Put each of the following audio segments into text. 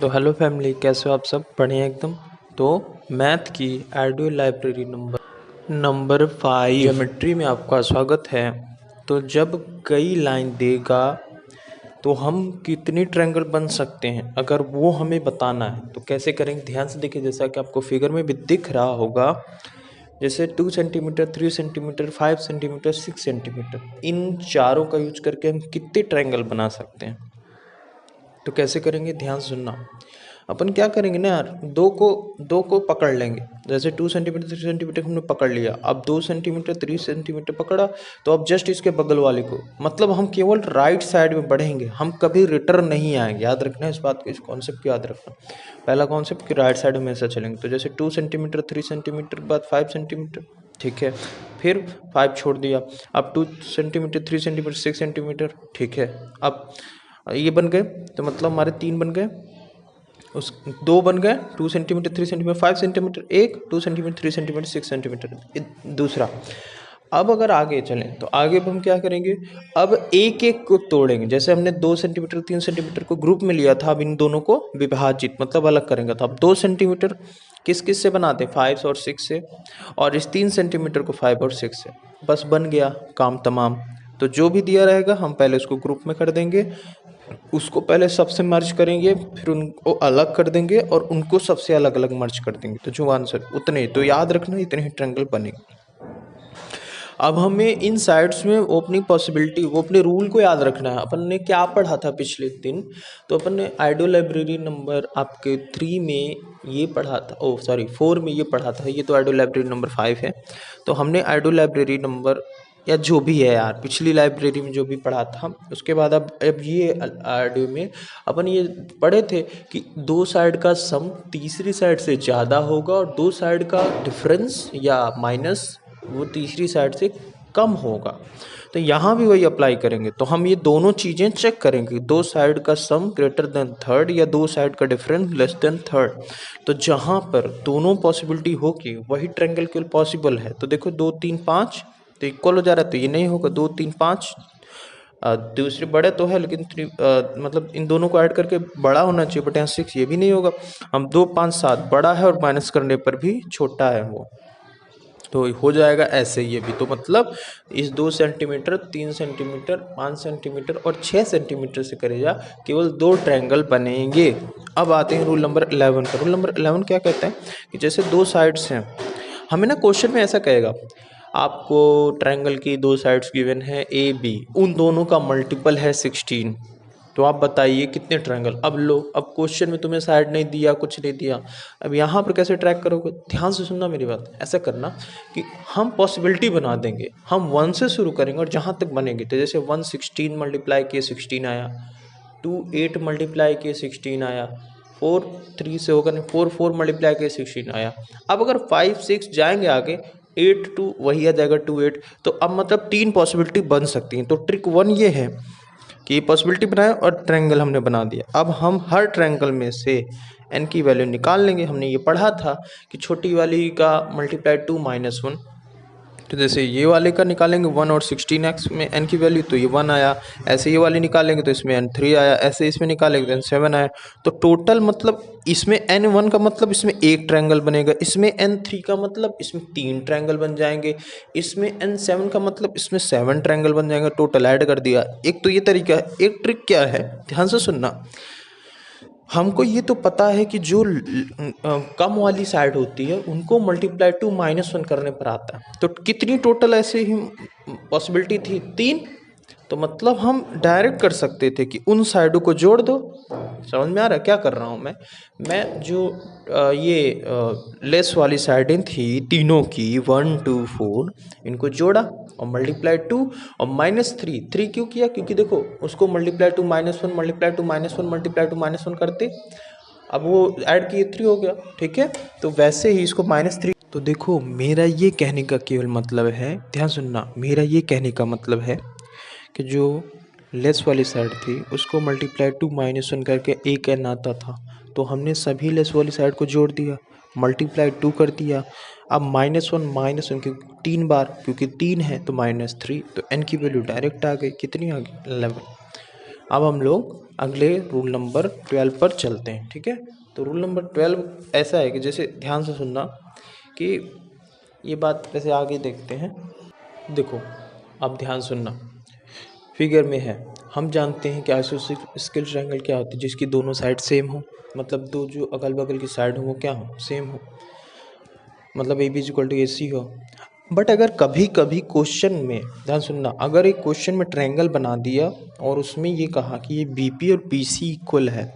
तो hello family, कैसे हो आप सब? बढ़िया एकदम। तो मैथ की ऑडियो लाइब्रेरी नंबर 5 ज्योमेट्री में आपका स्वागत है। तो जब कई लाइन देगा तो हम कितनी ट्रायंगल बन सकते हैं, अगर वो हमें बताना है तो कैसे करेंगे? ध्यान से देखिए, जैसा कि आपको फिगर में भी दिख रहा होगा, जैसे 2 सेंटीमीटर, 3 सेंटीमीटर, 5 सेंटीमीटर, 6 सेंटीमीटर, इन चारों का यूज करके हम कितने ट्रायंगल बना सकते हैं। तो कैसे करेंगे, ध्यान से सुनना। अपन क्या करेंगे ना यार, दो को पकड़ लेंगे। जैसे 2 सेंटीमीटर, 3 सेंटीमीटर हमने पकड़ लिया। अब 2 सेंटीमीटर, 3 सेंटीमीटर पकड़ा, तो अब जस्ट इसके बगल वाले को, मतलब हम केवल राइट साइड में बढ़ेंगे, हम कभी रिटर्न नहीं आएंगे। याद रखना इस बात को, इस कॉन्सेप्ट को याद रखना। पहला कॉन्सेप्ट कि राइट साइड में ऐसा चलेंगे। तो जैसे 2 सेंटीमीटर, 3 सेंटीमीटर बाद 5 सेंटीमीटर, ठीक है। फिर 5 छोड़ दिया। अब 2 सेंटीमीटर, 3 सेंटीमीटर, 6 सेंटीमीटर, ठीक है। अब ये बन गए, तो मतलब हमारे 3 बन गए, उस 2 बन गए, 2 सेंटीमीटर, 3 सेंटीमीटर, 5 सेंटीमीटर एक, 2 सेंटीमीटर, 3 सेंटीमीटर, 6 सेंटीमीटर दूसरा। अब अगर आगे चलें तो आगे अब हम क्या करेंगे, अब एक एक को तोड़ेंगे। जैसे हमने 2 सेंटीमीटर, 3 सेंटीमीटर को ग्रुप में लिया था, अब इन दोनों को विभाजित मतलब अलग करेंगे। तो अब 2 सेंटीमीटर किस किस से बनाते हैं, 5 और 6 से, और इस 3 सेंटीमीटर को 5 और 6 से। बस बन गया काम तमाम। तो जो भी दिया रहेगा हम पहले उसको ग्रुप में कर देंगे, उसको पहले सबसे मर्ज करेंगे, फिर उनको अलग कर देंगे और उनको सबसे अलग अलग मर्ज कर देंगे। तो जो आंसर उतने, तो याद रखना इतने ही ट्रायंगल बनेंगे। अब हमें इन साइड्स में ओपनिंग पॉसिबिलिटी, वो अपने रूल को याद रखना है। अपन ने क्या पढ़ा था पिछले दिन, तो अपन ने आइडियो लाइब्रेरी नंबर आपके 3 में ये पढ़ा था, ओ सॉरी 4 में ये पढ़ा था। ये तो आइडियो लाइब्रेरी नंबर 5 है। तो हमने आइडियो लाइब्रेरी नंबर या जो भी है यार, पिछली लाइब्रेरी में जो भी पढ़ा था, उसके बाद अब ये ऑडियो में अपन ये पढ़े थे कि दो साइड का सम तीसरी साइड से ज़्यादा होगा और दो साइड का डिफरेंस या माइनस वो तीसरी साइड से कम होगा। तो यहाँ भी वही अप्लाई करेंगे। तो हम ये दोनों चीज़ें चेक करेंगे, दो साइड का सम ग्रेटर देन थर्ड या दो साइड का डिफरेंस लेस देन थर्ड। तो जहाँ पर दोनों पॉसिबिलिटी होगी वही ट्रायंगल केवल पॉसिबल है। तो देखो 2 3 5 तो इक्वल हो जा रहा है, तो ये नहीं होगा। 2 3 5 दूसरे बड़े तो है, लेकिन मतलब इन दोनों को ऐड करके बड़ा होना चाहिए, बट यहाँ 6 ये भी नहीं होगा। हम 2 5 7 बड़ा है और माइनस करने पर भी छोटा है वो, तो हो जाएगा ऐसे ये भी। तो मतलब इस 2 सेंटीमीटर, 3 सेंटीमीटर, 5 सेंटीमीटर और 6 सेंटीमीटर से करेगा केवल 2 ट्रायंगल बनेंगे। अब आते हैं रूल नंबर 11 पर। रूल नंबर 11 क्या कहता है कि जैसे दो साइड्स हैं, हमें ना क्वेश्चन में ऐसा कहेगा, आपको ट्रायंगल की दो साइड्स गिवन है ए बी, उन दोनों का मल्टीपल है 16। तो आप बताइए कितने ट्रायंगल। अब लो, अब क्वेश्चन में तुम्हें साइड नहीं दिया, कुछ नहीं दिया, अब यहाँ पर कैसे ट्रैक करोगे? ध्यान से सुनना मेरी बात। ऐसा करना कि हम पॉसिबिलिटी बना देंगे, हम 1 से शुरू करेंगे और जहाँ तक बनेंगे। तो जैसे 1 16 मल्टीप्लाई किए 16 आया, 2 8 मल्टीप्लाई किए 16 आया, 4 3 से होगा नहीं, 4 4 मल्टीप्लाई किए 16 आया। अब अगर 5 6 जाएंगे आगे, 8 2 वही आ जाएगा 2 8। तो अब मतलब 3 पॉसिबिलिटी बन सकती हैं। तो ट्रिक 1 ये है कि पॉसिबिलिटी बनाए और ट्रायंगल हमने बना दिया। अब हम हर ट्रायंगल में से n की वैल्यू निकाल लेंगे। हमने ये पढ़ा था कि छोटी वाली का मल्टीप्लाई 2 -1। तो जैसे ये वाले का निकालेंगे 1 और 16x में n की वैल्यू, तो ये 1 आया। ऐसे ये वाली निकालेंगे तो इसमें n 3 आया। ऐसे इसमें निकालेंगे तो n 7 आया। तो टोटल मतलब इसमें n 1 का मतलब इसमें एक ट्रायंगल बनेगा, इसमें n 3 का मतलब इसमें 3 ट्रायंगल बन जाएंगे, इसमें n 7 का मतलब इसमें 7 ट्रायंगल बन जाएंगे। टोटल ऐड कर दिया। एक तो ये तरीका है। एक ट्रिक क्या है, ध्यान से सुनना। हमको ये तो पता है कि जो कम वाली साइड होती है उनको मल्टीप्लाई टू -1 करने पर आता है। तो कितनी टोटल ऐसे ही पॉसिबिलिटी थी, 3। तो मतलब हम डायरेक्ट कर सकते थे कि उन साइडों को जोड़ दो। समझ में आ रहा है क्या कर रहा हूँ मैं जो ये लेस वाली साइडें थी तीनों की 1 2 4, इनको जोड़ा और मल्टीप्लाई 2 और -3। 3 क्यों किया? क्योंकि देखो उसको multiply two -1 multiply two -1 multiply two -1 करते, अब वो ऐड किए 3 हो गया, ठीक है। तो वैसे ही इसको -3। तो देखो मेरा ये कहने का केवल मतलब है, ध्यान सुनना, मेरा ये कहने का मतलब है कि जो लेस वाली साइड थी उसको मल्टीप्लाई टू -1 करके एक n आता था, तो हमने सभी लेस वाली साइड को जोड़ दिया, मल्टीप्लाई 2 कर दिया। अब -1 क्योंकि 3 बार, क्योंकि 3 है तो -3, तो n की वैल्यू डायरेक्ट आ गई। कितनी आ गई? 11। अब हम लोग अगले रूल नंबर 12 पर चलते हैं। ठीक है, तो रूल नंबर 12 ऐसा है कि जैसे ध्यान से सुनना कि ये बात वैसे आगे देखते हैं। देखो अब ध्यान सुनना, फिगर में है, हम जानते हैं कि आइसोसेलेस ट्रायंगल क्या होती है, जिसकी दोनों साइड सेम हो, मतलब दो जो अगल बगल की साइड हो वो क्या हो, सेम हो, मतलब ए बी इक्वल टू ए सी हो। बट अगर कभी कभी क्वेश्चन में, ध्यान सुनना, अगर एक क्वेश्चन में ट्रायंगल बना दिया और उसमें ये कहा कि ये बी पी और बी सी इक्वल है,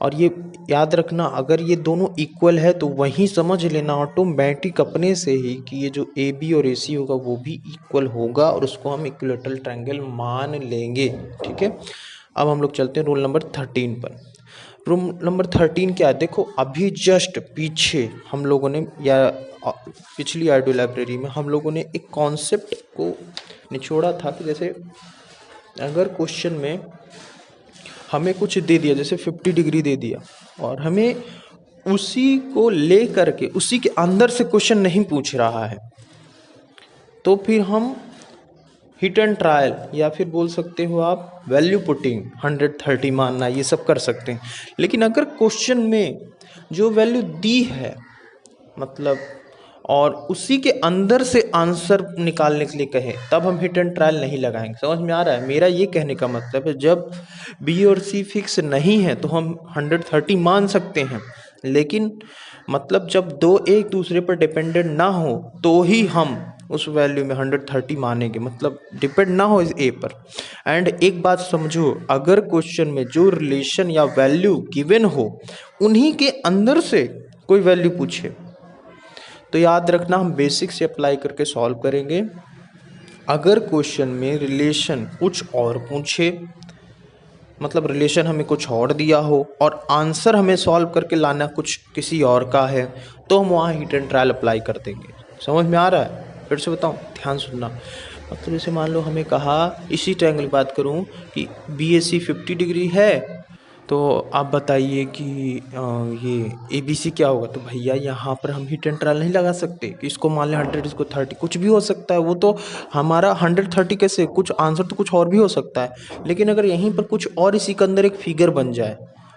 और ये याद रखना अगर ये दोनों इक्वल है तो वहीं समझ लेना ऑटोमेटिक अपने से ही कि ये जो ए बी और ए सी होगा वो भी इक्वल होगा और उसको हम इक्विलेटरल ट्रायंगल मान लेंगे। ठीक है, अब हम लोग चलते हैं रूल नंबर 13 पर। रूल नंबर 13 क्या है, देखो अभी जस्ट पीछे हम लोगों ने या पिछली ऑडियो लाइब्रेरी में हम लोगों ने एक कॉन्सेप्ट को निचोड़ा था कि जैसे अगर क्वेश्चन में हमें कुछ दे दिया, जैसे 50 डिग्री दे दिया, और हमें उसी को ले करके उसी के अंदर से क्वेश्चन नहीं पूछ रहा है, तो फिर हम हिट एंड ट्रायल या फिर बोल सकते हो आप वैल्यू पुटिंग 130 मानना, ये सब कर सकते हैं। लेकिन अगर क्वेश्चन में जो वैल्यू दी है मतलब और उसी के अंदर से आंसर निकालने के लिए कहे, तब हम हिट एंड ट्रायल नहीं लगाएंगे। समझ में आ रहा है? मेरा ये कहने का मतलब है जब बी और सी फिक्स नहीं है तो हम 130 मान सकते हैं, लेकिन मतलब जब दो एक दूसरे पर डिपेंडेंट ना हो तो ही हम उस वैल्यू में 130 मानेंगे, मतलब डिपेंड ना हो इस ए पर। एंड एक बात समझो, अगर क्वेश्चन में जो रिलेशन या वैल्यू गिवन हो उन्हीं के अंदर से कोई वैल्यू पूछे तो याद रखना हम बेसिक से अप्लाई करके सॉल्व करेंगे। अगर क्वेश्चन में रिलेशन कुछ और पूछे, मतलब रिलेशन हमें कुछ और दिया हो और आंसर हमें सॉल्व करके लाना कुछ किसी और का है, तो हम वहाँ हिट एंड ट्रायल अप्लाई कर देंगे। समझ में आ रहा है? फिर से बताऊँ, ध्यान सुनना। मतलब जैसे मान लो हमें कहा, इसी ट्रायंगल की बात करूँ कि बी ए सी 50 डिग्री है, तो आप बताइए कि ये ए बी सी क्या होगा। तो भैया यहाँ पर हम हिट एंड ट्रायल नहीं लगा सकते कि इसको मान लें 100, इसको 30, कुछ भी हो सकता है। वो तो हमारा 130 कैसे, कुछ आंसर तो कुछ और भी हो सकता है। लेकिन अगर यहीं पर कुछ और इसी के अंदर एक फिगर बन जाए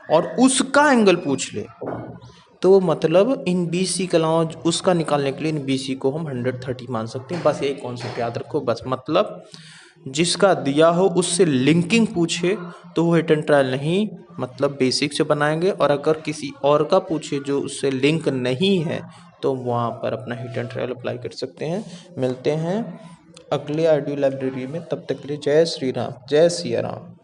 और उसका एंगल पूछ ले, तो मतलब इन बी सी के अलावा उसका निकालने के लिए इन बी सी को हम 130 मान सकते हैं। बस यही कॉन्सेप्ट याद रखो। बस मतलब जिसका दिया हो उससे लिंकिंग पूछे तो वो हिट एंड ट्रायल नहीं, मतलब बेसिक से बनाएंगे, और अगर किसी और का पूछे जो उससे लिंक नहीं है तो वहाँ पर अपना हिट एंड ट्रायल अप्लाई कर सकते हैं। मिलते हैं अगले ऑडियो लाइब्रेरी में, तब तक के लिए जय श्री राम, जय सिया राम।